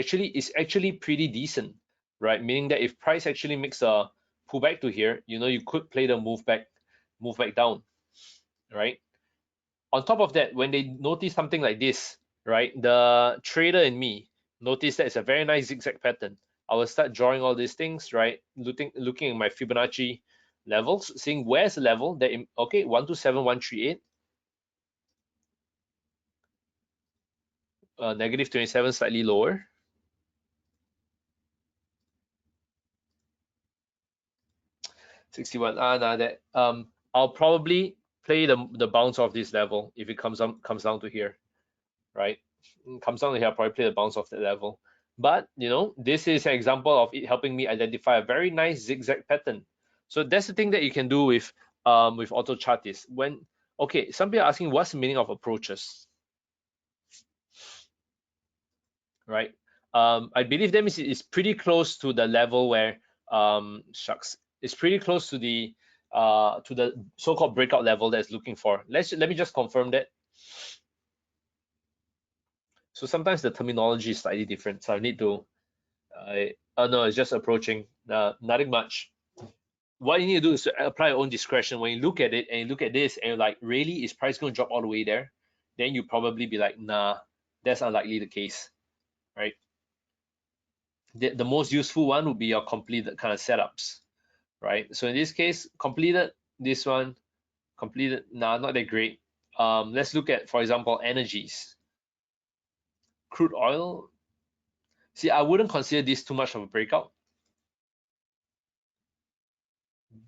S1: actually pretty decent, right? Meaning that if price actually makes a pullback to here, you could play the move back down, right? On top of that, when they notice something like this, right, the trader in me notice that it's a very nice zigzag pattern. I will start drawing all these things, right? Looking at my Fibonacci levels, seeing where's the level that, okay, 127138, negative 27, slightly lower. 61. Nah, that I'll probably play the bounce of this level if it comes down to here, right? Comes down to here, I'll probably play the bounce of that level. But this is an example of it helping me identify a very nice zigzag pattern. So that's the thing that you can do with AutoChartist. Some people are asking what's the meaning of approaches, right? I believe that means it's pretty close to the level where it's pretty close to the so-called breakout level that's looking for. Let me just confirm that. So sometimes the terminology is slightly different, so I need to no, it's just approaching, nothing much. What you need to do is to apply your own discretion. When you look at it and you look at this and you're like, really, is price going to drop all the way there? Then you probably be like, nah, that's unlikely the case, right? The most useful one would be your completed kind of setups, right? So in this case, completed, this one, completed, nah, not that great. Let's look at, for example, energies. Crude oil. See, I wouldn't consider this too much of a breakout.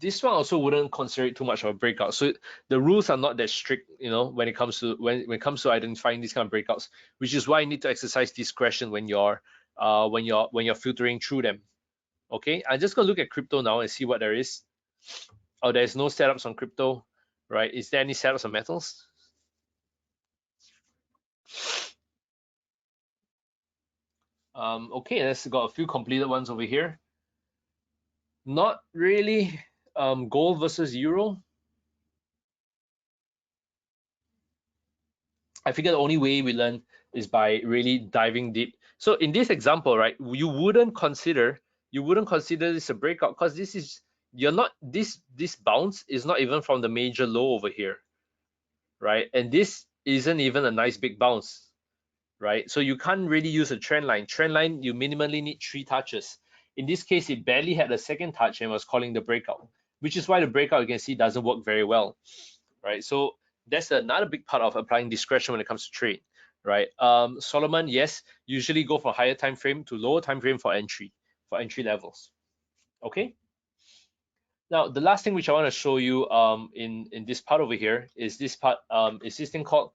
S1: This one also wouldn't consider it too much of a breakout. So the rules are not that strict, when it comes to identifying these kind of breakouts, which is why you need to exercise discretion when you're filtering through them. Okay, I'm just gonna look at crypto now and see what there is. Oh, there's no setups on crypto, right? Is there any setups on metals? Okay, let's got a few completed ones over here. Not really. Gold versus euro. I figure the only way we learn is by really diving deep. So in this example, right, you wouldn't consider this a breakout because this bounce is not even from the major low over here, right? And this isn't even a nice big bounce, right? So you can't really use a trend line. Trend line, you minimally need 3 touches. In this case, it barely had a second touch and was calling the breakout, which is why the breakout, you can see, doesn't work very well, right? So that's another big part of applying discretion when it comes to trade, right? Solomon, yes, usually go for higher time frame to lower time frame for entry levels. Okay. Now the last thing which I want to show you in this part over here is this part is this thing called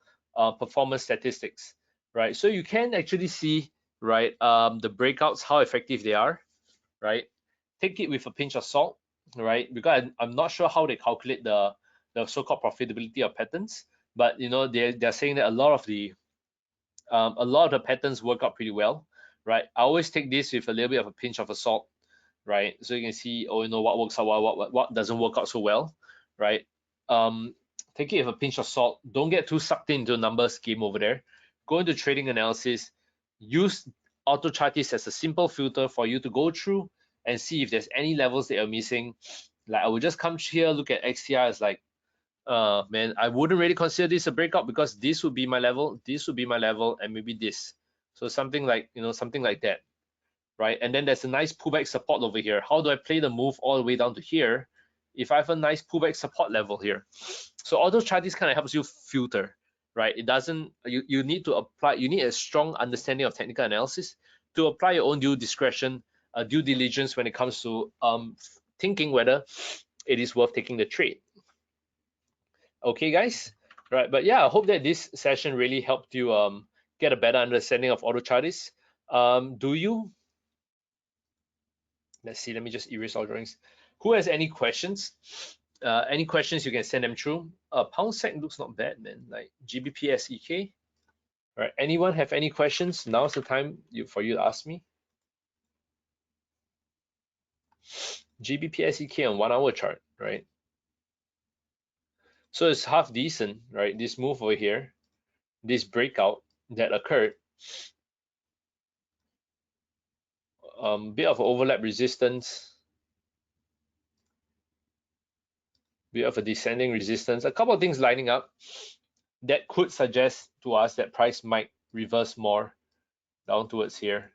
S1: performance statistics, right? So you can actually see, right, the breakouts, how effective they are, right? Take it with a pinch of salt, right? Because I'm not sure how they calculate the so-called profitability of patterns, but you know they're saying that a lot of the patterns work out pretty well, right? I always take this with a little bit of a pinch of a salt, right? So you can see, oh, you know, what works out, what doesn't work out so well, right? Take it with a pinch of salt. Don't get too sucked into the numbers game over there. Go into trading analysis. Use AutoChartist as a simple filter for you to go through and see if there's any levels that you're missing. Like I would just come here, look at XTR as like, man, I wouldn't really consider this a breakout because this would be my level, this would be my level, and maybe this. So something like, you know, something like that, right? And then there's a nice pullback support over here. How do I play the move all the way down to here if I have a nice pullback support level here? So AutoChartist kind of helps you filter, right? It doesn't, you need to apply, you need a strong understanding of technical analysis to apply your own due discretion, due diligence when it comes to thinking whether it is worth taking the trade. Okay, guys, right? But yeah, I hope that this session really helped you get a better understanding of AutoChartist. Do you? Let's see. Let me just erase all drawings. Who has any questions? Any questions? You can send them through. Pound sec looks not bad, man. Like GBP SEK. All right. Anyone have any questions? Now's the time for you to ask me. GBP SEK on 1 hour chart, right? So it's half decent, right? This move over here, this breakout that occurred, bit of overlap resistance, bit of a descending resistance, a couple of things lining up that could suggest to us that price might reverse more down towards here,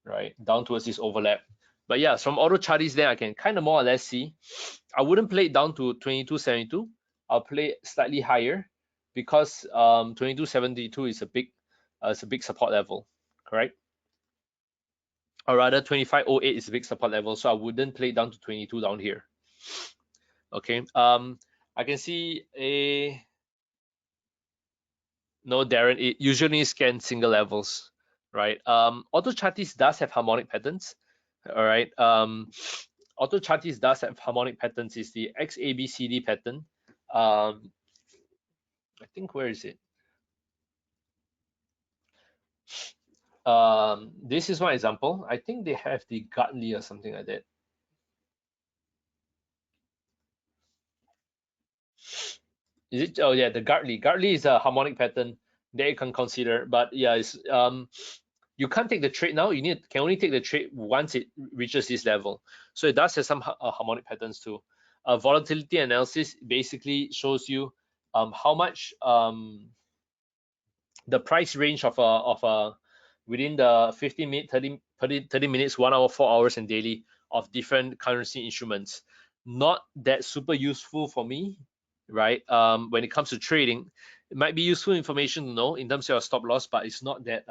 S1: right? Down towards this overlap. But yeah, from AutoChartist there, I can kind of more or less see. I wouldn't play it down to 22.72. I'll play it slightly higher because 22.72 is a big support level, correct? Or rather 25.08 is a big support level, so I wouldn't play it down to 22 down here. Okay, I can see a no, Darren, it usually scans single levels, right? AutoChartist does have harmonic patterns, all right? AutoChartist does have harmonic patterns. Is the XABCD pattern. I think, where is it? This is one example. I think they have the Gartley or something like that. Is it? Oh yeah, the Gartley. Gartley is a harmonic pattern that you can consider, but yeah, it's you can't take the trade now. You can only take the trade once it reaches this level. So it does have some harmonic patterns too. Volatility analysis basically shows you how much the price range of a within the 15 minute 30 minutes, 1 hour, 4 hours, and daily of different currency instruments. Not that super useful for me, right? When it comes to trading, it might be useful information to know in terms of your stop loss, but it's not that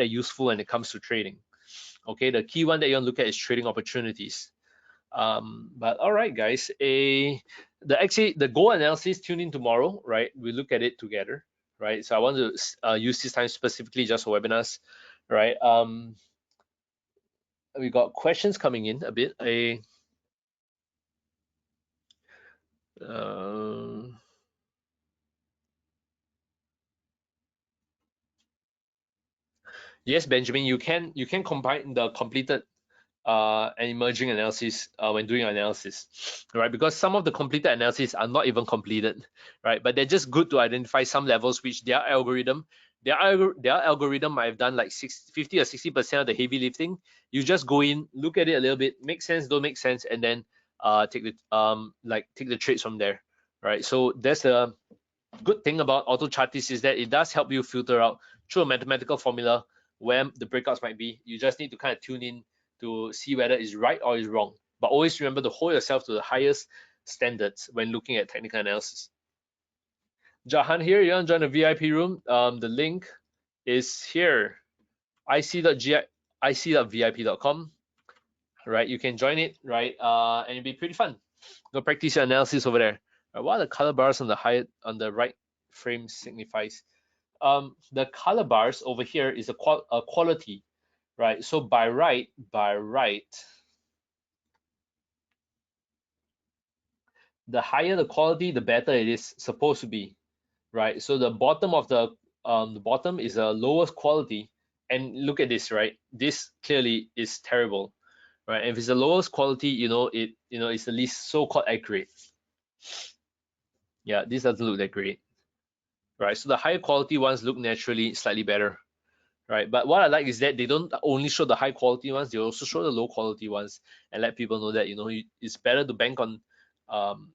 S1: useful when it comes to trading. Okay, the key one that you want to look at is trading opportunities. But all right, guys, the goal analysis, tune in tomorrow, right? We look at it together, right? So I want to use this time specifically just for webinars, right? We got questions coming in a bit. Yes, Benjamin, you can combine the completed and emerging analysis when doing analysis, right? Because some of the completed analysis are not even completed, right? But they're just good to identify some levels which their algorithm might have done like 50 or 60% of the heavy lifting. You just go in, look at it a little bit, make sense, don't make sense, and then take the trades from there, right? So that's the good thing about AutoChartist, is that it does help you filter out through a mathematical formula where the breakouts might be. You just need to kind of tune in to see whether it's right or it's wrong, but always remember to hold yourself to the highest standards when looking at technical analysis. Jahan here, you want to join the VIP room? The link is here, ic.vip.com, right? You can join it, right? And it'll be pretty fun. Go practice your analysis over there. What are the color bars on the right frame signifies? The color bars over here is a quality, right? So by right, the higher the quality, the better it is supposed to be, right? So the bottom of the bottom is the lowest quality, and look at this, right? This clearly is terrible, right? And if it's the lowest quality, it's the least so-called accurate. Yeah, this doesn't look that great, right? So the higher quality ones look naturally slightly better, right? But what I like is that they don't only show the high quality ones, they also show the low quality ones and let people know that it's better to bank on um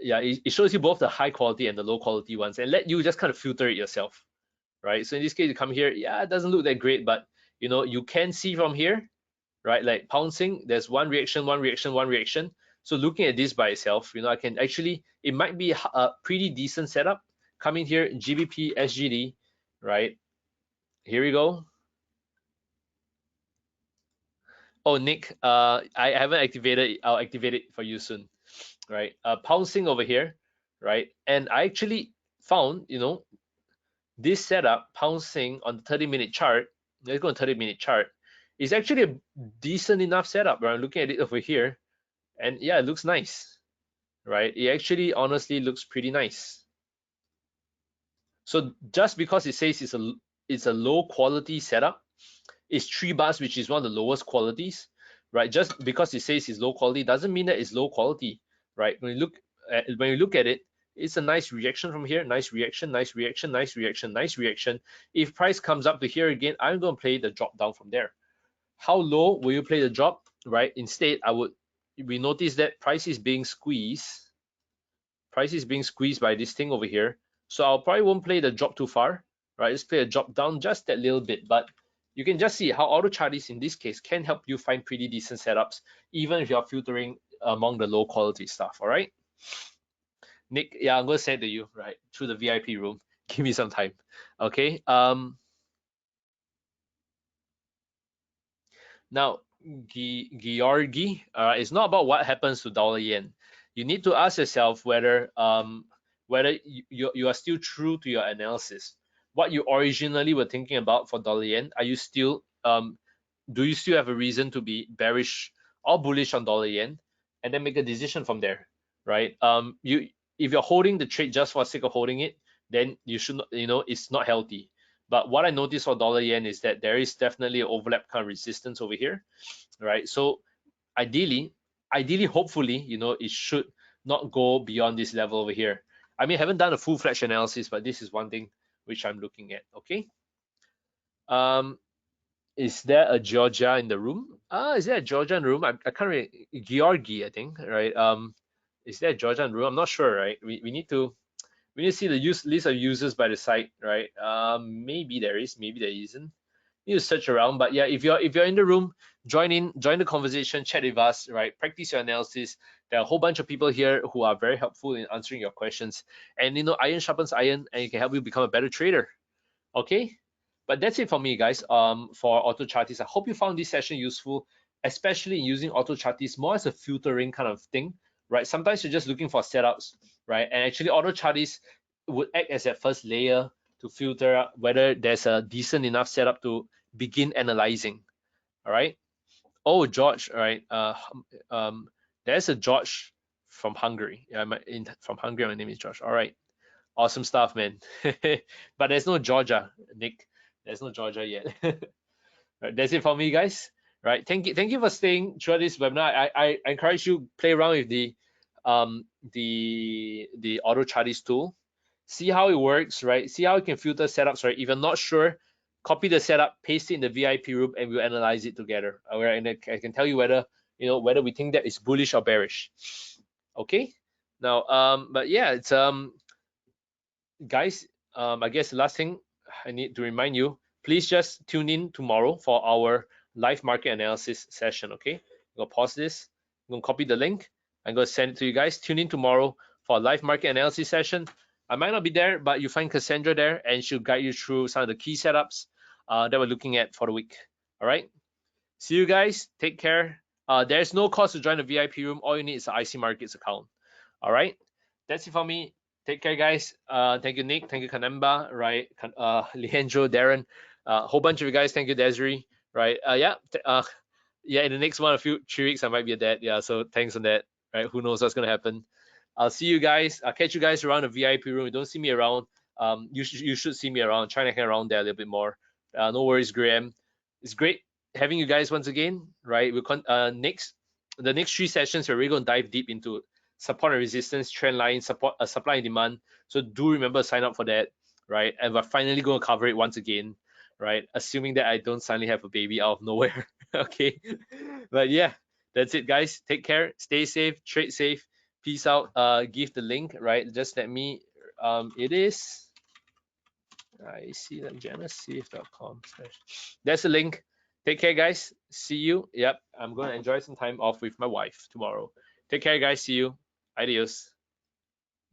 S1: yeah, it shows you both the high quality and the low quality ones and let you just kind of filter it yourself, right? So in this case, you come here, yeah, it doesn't look that great, but you can see from here, right? Like pouncing, there's one reaction, one reaction, one reaction. So looking at this by itself, I can actually, it might be a pretty decent setup. Come in here, GBP, SGD, right? Here we go. Oh, Nick, I haven't activated. I'll activate it for you soon, right? Pouncing over here, right? And I actually found, this setup pouncing on the 30-minute chart. Let's go on 30-minute chart. Is actually a decent enough setup, right? I'm looking at it over here, and yeah, it looks nice, right? It actually honestly looks pretty nice. So just because it says it's a low quality setup, it's 3 bars, which is one of the lowest qualities, right? Just because it says it's low quality doesn't mean that it's low quality, right? When you look at it, it's a nice reaction from here, nice reaction, nice reaction, nice reaction, nice reaction. If price comes up to here again, I'm going to play the drop down from there. How low will you play the drop, right? Instead, we notice that price is being squeezed. Price is being squeezed by this thing over here. So I'll probably won't play the drop too far, right? Let's play a drop down just that little bit, but you can just see how AutoChartist in this case can help you find pretty decent setups, even if you're filtering among the low quality stuff, all right? Nick, yeah, I'm going to send it to you, right, through the VIP room. Give me some time, okay? Now, Georgi, it's not about what happens to dollar yen. You need to ask yourself whether you are still true to your analysis. What you originally were thinking about for dollar yen, are you still do you still have a reason to be bearish or bullish on dollar yen, and then make a decision from there, right? If you're holding the trade just for the sake of holding it, then you should not, it's not healthy. But what I noticed for dollar yen is that there is definitely an overlap kind of resistance over here, right? So ideally, hopefully, it should not go beyond this level over here. I mean, I haven't done a full-fledged analysis, but this is one thing which I'm looking at, okay? Is there a Georgia in the room? Is there a Georgia in the room? I can't really, Georgi, I think, right? Is there a Georgia in the room? I'm not sure, right? We need to see the list of users by the site, right? Maybe there is, maybe there isn't. You need to search around, but yeah, if you're in the room, join the conversation, chat with us, right? Practice your analysis. There are a whole bunch of people here who are very helpful in answering your questions, and iron sharpens iron, and it can help you become a better trader. Okay, but that's it for me, guys. For AutoChartist, I hope you found this session useful, especially in using AutoChartist more as a filtering kind of thing, right? Sometimes you're just looking for setups, right? And actually, AutoChartist would act as that first layer to filter out whether there's a decent enough setup to begin analyzing. All right. Oh, George. All right. There's a George from Hungary. Yeah, from Hungary. My name is George. All right. Awesome stuff, man. But there's no Georgia, Nick. There's no Georgia yet. Right, that's it for me, guys. Right. Thank you for staying throughout this webinar. I encourage you play around with the AutoChartist tool. See how it works, right? See how you can filter setups, right? If you're not sure, copy the setup, paste it in the VIP room, and we'll analyze it together. All right, and I can tell you whether whether we think that is bullish or bearish. Okay. Now, but yeah, it's guys. I guess the last thing I need to remind you, please just tune in tomorrow for our live market analysis session. Okay. I'm gonna pause this. I'm gonna copy the link. I'm gonna send it to you guys. Tune in tomorrow for a live market analysis session. I might not be there, but you find Cassandra there, and she'll guide you through some of the key setups that we're looking at for the week. All right. See you guys. Take care. There's no cost to join the VIP room. All you need is an IC Markets account. All right. That's it for me. Take care, guys. Thank you, Nick. Thank you, Kanamba. Right. Leandro, Darren. A whole bunch of you guys. Thank you, Desiree. Right. Yeah. In the next 3 weeks, I might be a dad. Yeah. So thanks on that. Right. Who knows what's gonna happen? I'll see you guys. I'll catch you guys around the VIP room. If you don't see me around, you should see me around. Trying to hang around there a little bit more. No worries, Graham. It's great having you guys once again. Right. The next 3 sessions we're really gonna dive deep into support and resistance, trend line, support, supply and demand. So do remember to sign up for that. Right. And we're finally gonna cover it once again. Right. Assuming that I don't suddenly have a baby out of nowhere. Okay. But yeah, that's it, guys. Take care. Stay safe. Trade safe. Peace out. Give the link, right? Just let me, it is, I see that janussafe.com. That's the link. Take care, guys. See you. Yep, I'm going to enjoy some time off with my wife tomorrow. Take care, guys. See you. Adios.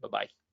S1: Bye-bye.